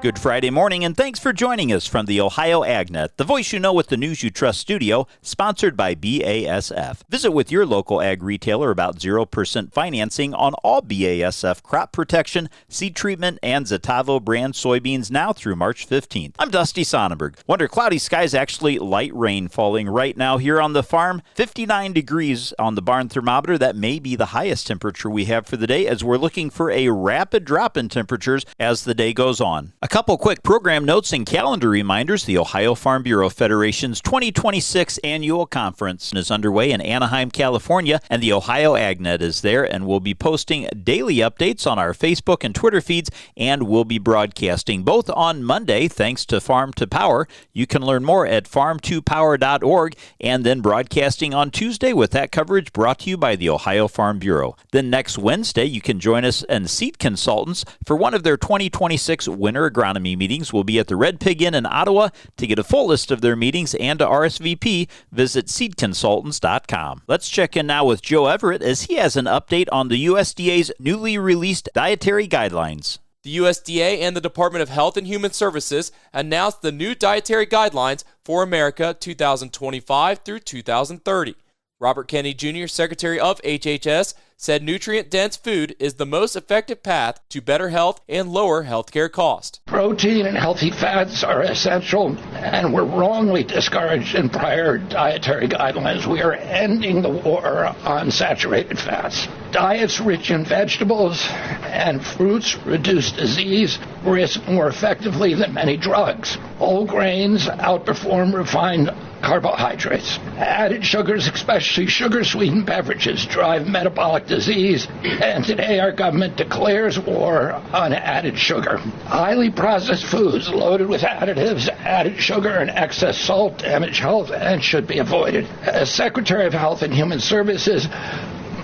Good Friday morning, and thanks for joining us from the Ohio AgNet, the voice you know with the news you trust studio, sponsored by BASF. Visit with your local ag retailer about 0% financing on all BASF crop protection, seed treatment, and Zetavo brand soybeans now through March 15th. I'm Dusty Sonnenberg. Wonder cloudy skies, actually light rain falling right now here on the farm. 59 degrees on the barn thermometer. That may be the highest temperature we have for the day, as we're looking for a rapid drop in temperatures as the day goes on. A couple quick program notes and calendar reminders. The Ohio Farm Bureau Federation's 2026 annual conference is underway in Anaheim, California, and the Ohio AgNet is there, and we'll be posting daily updates on our Facebook and Twitter feeds, and we'll be broadcasting both on Monday thanks to Farm to Power. You can learn more at farm2power.org, and then broadcasting on Tuesday with that coverage brought to you by the Ohio Farm Bureau. Then next Wednesday, you can join us and Seed Consultants for one of their 2026 winter agronomy meetings. Will be at the Red Pig Inn in Ottawa. To get a full list of their meetings and to RSVP, visit seedconsultants.com. Let's check in now with Joe Everett as he has an update on the USDA's newly released dietary guidelines. The USDA and the Department of Health and Human Services announced the new dietary guidelines for America 2025 through 2030. Robert Kennedy Jr., Secretary of HHS, said nutrient-dense food is the most effective path to better health and lower healthcare costs. Protein and healthy fats are essential and were wrongly discouraged in prior dietary guidelines. We are ending the war on saturated fats. Diets rich in vegetables and fruits reduce disease risk more effectively than many drugs. Whole grains outperform refined carbohydrates. Added sugars, especially sugar-sweetened beverages, drive metabolic disease, and today our government declares war on added sugar. Highly processed foods loaded with additives, added sugar, and excess salt damage health and should be avoided. As Secretary of Health and Human Services,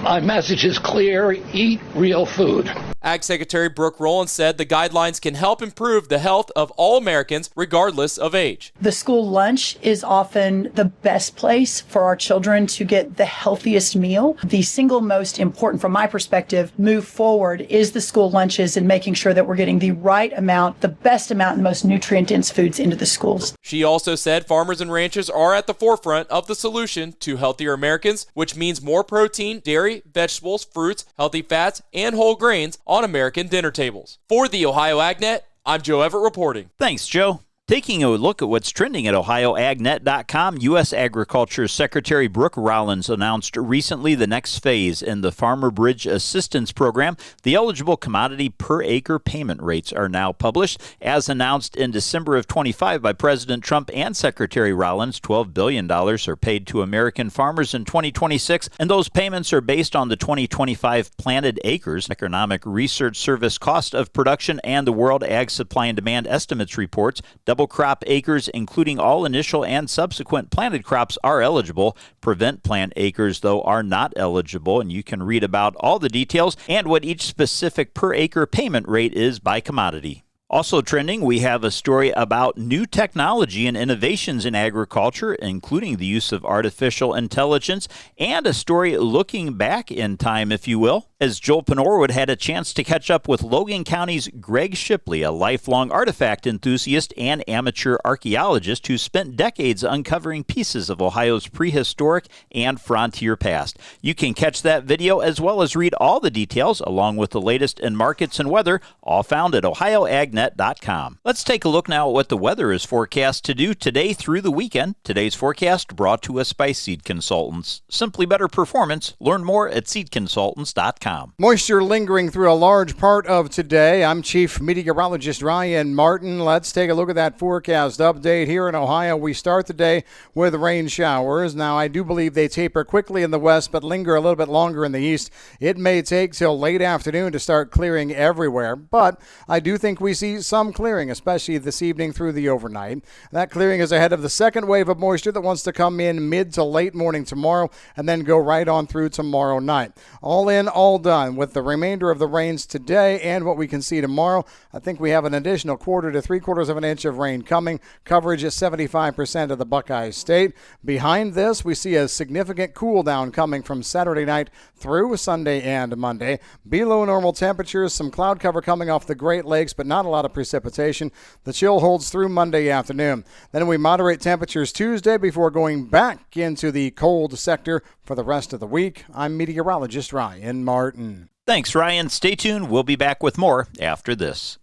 my message is clear: eat real food. Ag Secretary Brooke Rowland said the guidelines can help improve the health of all Americans regardless of age. The school lunch is often the best place for our children to get the healthiest meal. The single most important, from my perspective, move forward is the school lunches and making sure that we're getting the right amount, the best amount, and the most nutrient-dense foods into the schools. She also said farmers and ranchers are at the forefront of the solution to healthier Americans, which means more protein, dairy, vegetables, fruits, healthy fats, and whole grains on American dinner tables. For the Ohio AgNet, I'm Joe Everett reporting. Thanks, Joe. Taking a look at what's trending at OhioAgNet.com, U.S. Agriculture Secretary Brooke Rollins announced recently the next phase in the Farmer Bridge Assistance Program. The eligible commodity per acre payment rates are now published. As announced in December of 25 by President Trump and Secretary Rollins, $12 billion are paid to American farmers in 2026, and those payments are based on the 2025 planted acres, Economic Research Service cost of production, and the World Ag Supply and Demand Estimates reports. Double crop acres, including all initial and subsequent planted crops, are eligible. Prevent plant acres, though, are not eligible, and you can read about all the details and what each specific per acre payment rate is by commodity. Also trending, we have a story about new technology and innovations in agriculture, including the use of artificial intelligence, and a story looking back in time, if you will, as Joel Panorwood had a chance to catch up with Logan County's Greg Shipley, a lifelong artifact enthusiast and amateur archaeologist who spent decades uncovering pieces of Ohio's prehistoric and frontier past. You can catch that video as well as read all the details along with the latest in markets and weather, all found at OhioAgNet.com. Let's take a look now at what the weather is forecast to do today through the weekend. Today's forecast brought to us by Seed Consultants. Simply better performance. Learn more at seedconsultants.com. Moisture lingering through a large part of today. I'm Chief Meteorologist Ryan Martin. Let's take a look at that forecast update here in Ohio. We start the day with rain showers. Now, I do believe they taper quickly in the west, but linger a little bit longer in the east. It may take till late afternoon to start clearing everywhere, but I do think we see some clearing, especially this evening through the overnight. That clearing is ahead of the second wave of moisture that wants to come in mid to late morning tomorrow and then go right on through tomorrow night. All in, all done with the remainder of the rains today and what we can see tomorrow. I think we have an additional quarter to 3/4 of an inch of rain coming. Coverage is 75% of the Buckeye State. Behind this, we see a significant cool down coming from Saturday night through Sunday and Monday. Below normal temperatures, some cloud cover coming off the Great Lakes, but not a lot lot of precipitation. The chill holds through Monday afternoon. Then we moderate temperatures Tuesday before going back into the cold sector for the rest of the week. I'm meteorologist Ryan Martin. Thanks, Ryan. Stay tuned. We'll be back with more after this.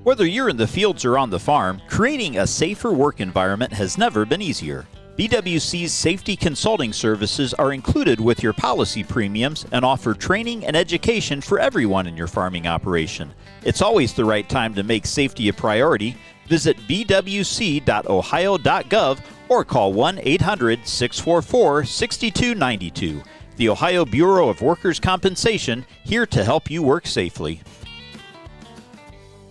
Whether you're in the fields or on the farm, creating a safer work environment has never been easier. BWC's safety consulting services are included with your policy premiums and offer training and education for everyone in your farming operation. It's always the right time to make safety a priority. Visit bwc.ohio.gov or call 1-800-644-6292. The Ohio Bureau of Workers' Compensation, here to help you work safely.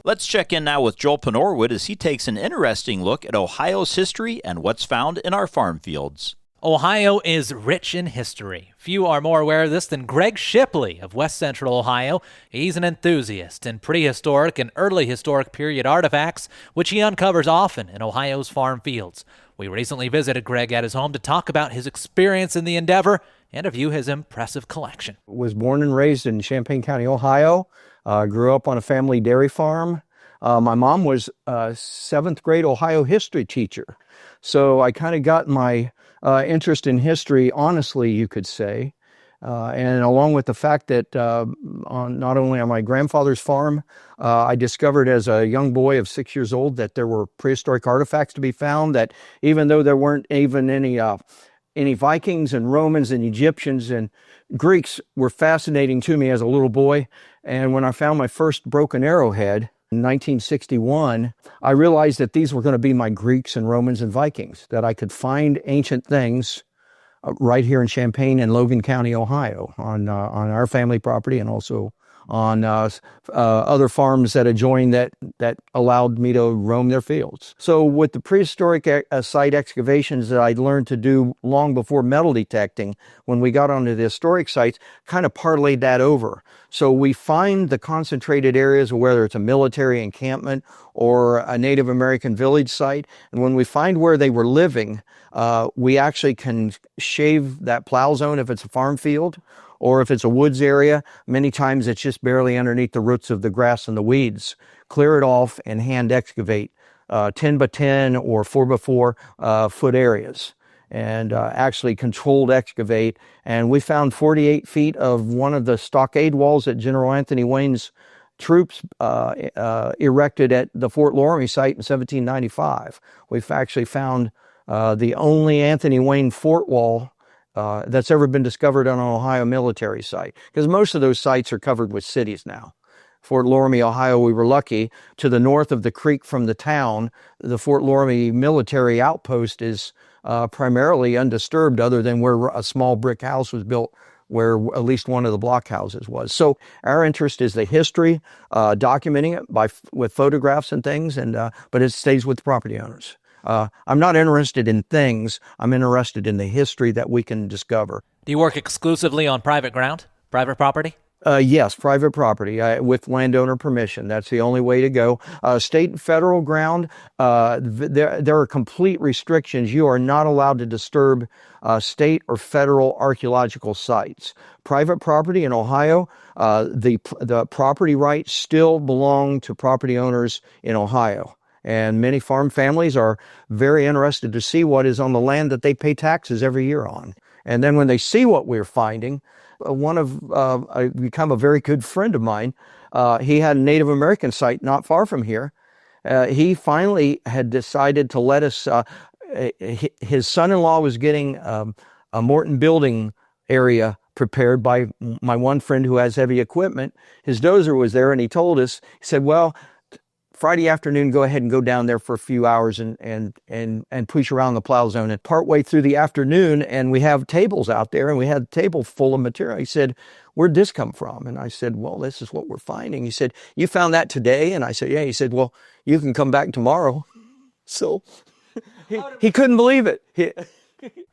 Let's check in now with Joel Panorwood as he takes an interesting look at Ohio's history and what's found in our farm fields. Ohio is rich in history. Few are more aware of this than Greg Shipley of West Central Ohio. He's an enthusiast in prehistoric and early historic period artifacts, which he uncovers often in Ohio's farm fields. We recently visited Greg at his home to talk about his experience in the endeavor and to view his impressive collection. Was born and raised in Champaign County, Ohio. Grew up on a family dairy farm. My mom was a 7th grade Ohio history teacher. So I kind of got my interest in history, honestly, you could say. And along with the fact that not only on my grandfather's farm, I discovered as a young boy of 6 years old that there were prehistoric artifacts to be found, that even though there weren't even any Vikings and Romans and Egyptians and Greeks were fascinating to me as a little boy. And when I found my first broken arrowhead in 1961, I realized that these were going to be my Greeks and Romans and Vikings, that I could find ancient things right here in Champaign and Logan County, Ohio, on our family property and also on other farms that adjoined that allowed me to roam their fields. So with the prehistoric site excavations that I'd learned to do long before metal detecting, when we got onto the historic sites, kind of parlayed that over. So we find the concentrated areas, whether it's a military encampment or a Native American village site, and when we find where they were living, we actually can shave that plow zone if it's a farm field, or if it's a woods area. Many times it's just barely underneath the roots of the grass and the weeds. Clear it off and hand excavate 10 by 10 or 4 by 4 foot areas, and actually controlled excavate. And we found 48 feet of one of the stockade walls that General Anthony Wayne's troops erected at the Fort Loramie site in 1795. We've actually found the only Anthony Wayne fort wall that's ever been discovered on an Ohio military site, because most of those sites are covered with cities now. Fort Loramie, Ohio, we were lucky. To the north of the creek from the town, the Fort Loramie military outpost is primarily undisturbed, other than where a small brick house was built, where at least one of the blockhouses was. So our interest is the history, documenting it with photographs and things, but it stays with the property owners. I'm not interested in things. I'm interested in the history that we can discover. Do you work exclusively on private ground, private property? Yes, private property with landowner permission. That's the only way to go. State and federal ground, there are complete restrictions. You are not allowed to disturb state or federal archaeological sites. Private property in Ohio, the property rights still belong to property owners in Ohio. And many farm families are very interested to see what is on the land that they pay taxes every year on. And then when they see what we're finding, become a very good friend of mine. He had a Native American site not far from here. He finally had decided to let us, his son-in-law was getting a Morton building area prepared by my one friend who has heavy equipment. His dozer was there, and he told us, he said, well, Friday afternoon, go ahead and go down there for a few hours and push around the plow zone. And partway through the afternoon, and we have tables out there, and we had a table full of material. He said, where'd this come from? And I said, well, this is what we're finding. He said, you found that today? And I said, yeah. He said, well, you can come back tomorrow. So he couldn't believe it.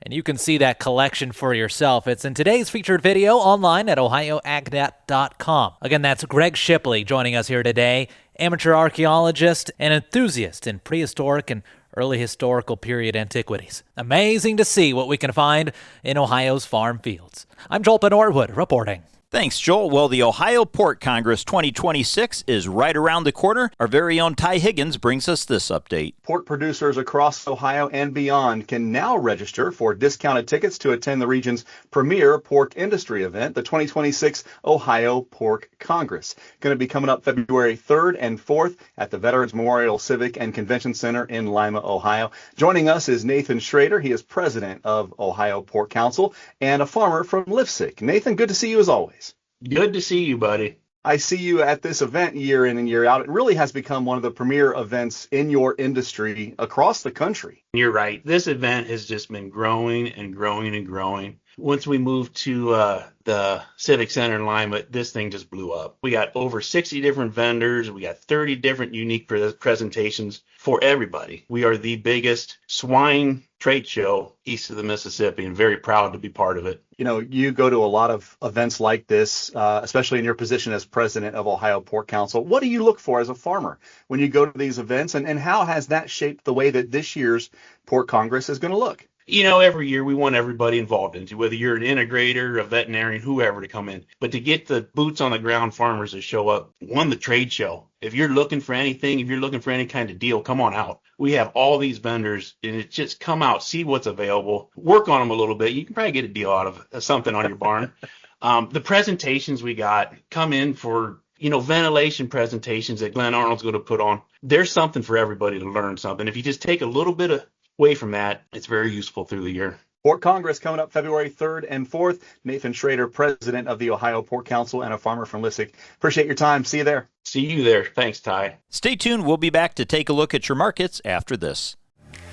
And you can see that collection for yourself. It's in today's featured video online at ohioagnet.com. Again, that's Greg Shipley joining us here today, amateur archaeologist and enthusiast in prehistoric and early historical period antiquities. Amazing to see what we can find in Ohio's farm fields. I'm Joel Panorwood reporting. Thanks, Joel. Well, the Ohio Pork Congress 2026 is right around the corner. Our very own Ty Higgins brings us this update. Pork producers across Ohio and beyond can now register for discounted tickets to attend the region's premier pork industry event, the 2026 Ohio Pork Congress. Going to be coming up February 3rd and 4th at the Veterans Memorial Civic and Convention Center in Lima, Ohio. Joining us is Nathan Schrader. He is president of Ohio Pork Council and a farmer from Lifsick. Nathan, good to see you as always. Good to see you, buddy. I see you at this event year in and year out. It really has become one of the premier events in your industry across the country. You're right. This event has just been growing and growing and growing. Once we moved to the Civic Center in Lima, this thing just blew up. We got over 60 different vendors. We got 30 different unique presentations for everybody. We are the biggest swine trade show east of the Mississippi and very proud to be part of it. You know, you go to a lot of events like this, especially in your position as president of Ohio Pork Council. What do you look for as a farmer when you go to these events, and how has that shaped the way that this year's Pork Congress is going to look? You know, every year we want everybody involved into, whether you're an integrator, a veterinarian, whoever, to come in. But to get the boots on the ground farmers to show up, the trade show. If you're looking for anything, if you're looking for any kind of deal, come on out. We have all these vendors, and it's just come out, see what's available, work on them a little bit. You can probably get a deal out of something on your barn. The presentations we got come in for, ventilation presentations that Glenn Arnold's going to put on. There's something for everybody to learn something. If you just take a little bit away from that, it's very useful through the year. Pork Congress coming up February 3rd and 4th. Nathan Schrader, president of the Ohio Pork Council and a farmer from Lifsick. Appreciate your time. See you there. See you there. Thanks, Ty. Stay tuned. We'll be back to take a look at your markets after this.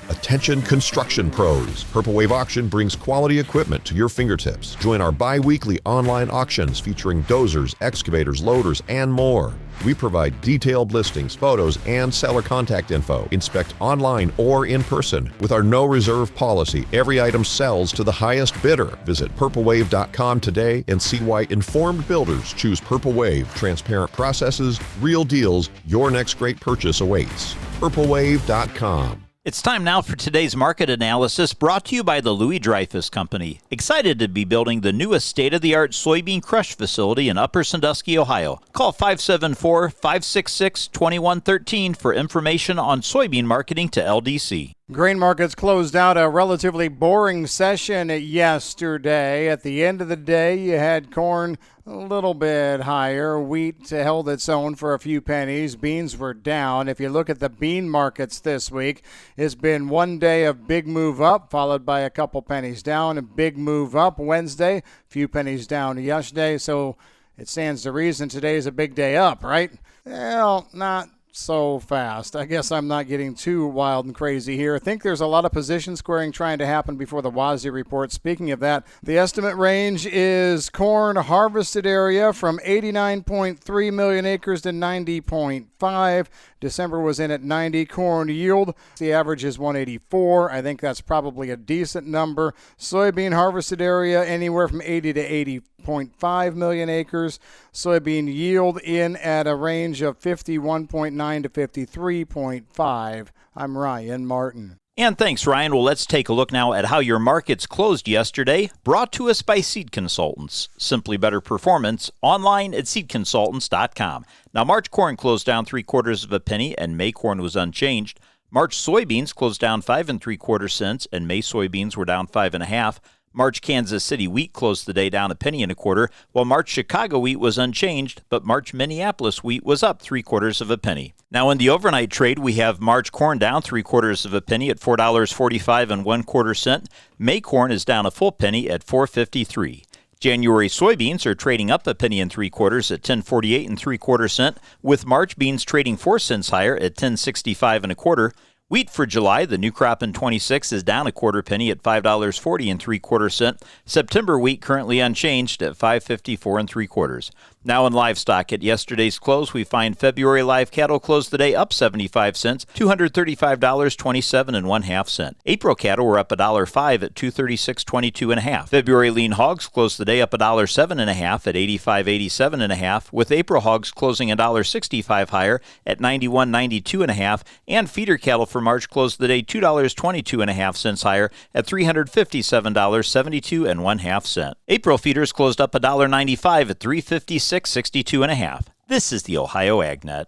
Attention construction pros. Purple Wave Auction brings quality equipment to your fingertips. Join our bi-weekly online auctions featuring dozers, excavators, loaders, and more. We provide detailed listings, photos, and seller contact info. Inspect online or in person. With our no reserve policy, every item sells to the highest bidder. Visit purplewave.com today and see why informed builders choose Purple Wave. Transparent processes, real deals. Your next great purchase awaits. purplewave.com. It's time now for today's market analysis, brought to you by the Louis Dreyfus Company. Excited to be building the newest state-of-the-art soybean crush facility in Upper Sandusky, Ohio. Call 574-566-2113 for information on soybean marketing to LDC. Grain markets closed out a relatively boring session yesterday. At the end of the day, you had corn a little bit higher. Wheat held its own for a few pennies. Beans were down. If you look at the bean markets this week, it's been one day of big move up, followed by a couple pennies down. A big move up Wednesday, a few pennies down yesterday. So it stands to reason today's a big day up, right? Well, not so fast. I guess I'm not getting too wild and crazy here. I think there's a lot of position squaring trying to happen before the WASDE report. Speaking of that, the estimate range is corn harvested area from 89.3 million acres to 90.5. December was in at 90. Corn yield, the average is 184. I think that's probably a decent number. Soybean harvested area anywhere from 80 to 80.5 million acres. Soybean yield in at a range of 51.9 to 53.5. I'm Ryan Martin. And thanks, Ryan. Well, let's take a look now at how your markets closed yesterday, brought to us by Seed Consultants. Simply better performance, online at seedconsultants.com. Now, March corn closed down 3/4 penny, and May corn was unchanged. March soybeans closed down 5 3/4 cents, and May soybeans were down 5 1/2. March Kansas City wheat closed the day down 1 1/4 penny, while March Chicago wheat was unchanged, but March Minneapolis wheat was up 3/4 penny. Now in the overnight trade, we have March corn down 3/4 penny at $4.45 1/4. May corn is down a full penny at $4.53. January soybeans are trading up 1 3/4 penny at $10.48 3/4, with March beans trading 4 cents higher at $10.65 1/4. Wheat for July, the new crop in 26, is down 1/4 penny at $5.40 3/4. September wheat currently unchanged at $5.54 3/4. Now in livestock, at yesterday's close, we find February live cattle closed the day up 75 cents, $235.27 1/2 cents. April cattle were up $1.05 at $236.22 1/2. February lean hogs closed the day up $1.07 1/2 at $85.87 1/2, with April hogs closing $1.65 higher at $91.92 1/2, and feeder cattle for March closed the day $2.22 1/2 cents higher at $357.72 1/2 cents. April feeders closed up $1.95 at $356.62 1/2. This is the Ohio AgNet.